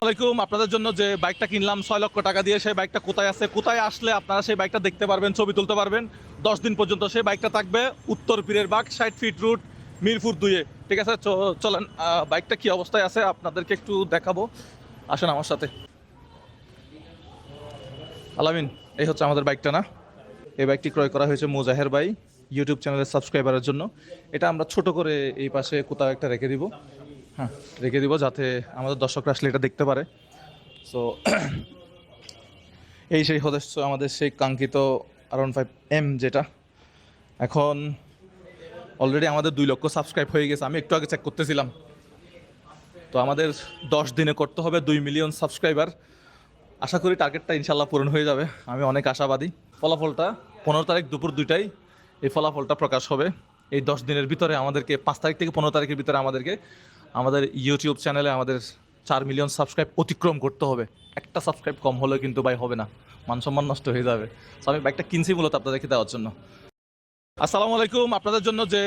আলাইকুম। আপনাদের জন্য যে বাইকটা কিনলাম 6 লক্ষ টাকা দিয়ে, সেই বাইকটা কোথায় আছে, কোথায় আসলে আপনারা সেই বাইকটা দেখতে পারবেন, ছবি তুলতে পারবেন 10 দিন পর্যন্ত। সেই বাইকটা থাকবে উত্তর পীরের বাগ 60 ফিট রুট মিরপুর 2-এ। ঠিক আছে, চলেন বাইকটা কি অবস্থায় আছে আপনাদেরকে একটু দেখাবো, আসেন আমার সাথে। আলামিন, এই হচ্ছে আমাদের বাইকটা না? এই বাইকটি ক্রয় করা হয়েছে মুজাহের ভাই ইউটিউব চ্যানেলের সাবস্ক্রাইবারের জন্য। এটা আমরা ছোট করে এই পাশে কোথাও একটা রেখে দিব। হ্যাঁ, রেখে দিব যাতে আমাদের দর্শকরা আসলে এটা দেখতে পারে। সো এই সেই হচ্ছে আমাদের সেই কাঙ্ক্ষিত R15M, যেটা এখন অলরেডি আমাদের 2 লক্ষ সাবস্ক্রাইব হয়ে গেছে। আমি একটু আগে চেক করতেছিলাম। তো আমাদের 10 দিনে করতে হবে 2 মিলিয়ন সাবস্ক্রাইবার। আশা করি টার্গেটটা ইনশাল্লাহ পূরণ হয়ে যাবে। আমি অনেক আশাবাদী। ফলাফলটা 15 তারিখ দুপুর 2টায় এই ফলাফলটা প্রকাশ হবে। এই 10 দিনের ভিতরে আমাদেরকে 5 তারিখ থেকে 15 তারিখের ভিতরে আমাদেরকে আমাদের ইউটিউব চ্যানেলে আমাদের 4 মিলিয়ন সাবস্ক্রাইব অতিক্রম করতে হবে। একটা সাবস্ক্রাইব কম হলে কিন্তু ভাই হবে না, মান সম্মান নষ্ট হয়ে যাবে। তো আমি বাইকটা কিনছি মূলত আপনাদেরকে দেওয়ার জন্য। আসসালামু আলাইকুম। আপনাদের জন্য যে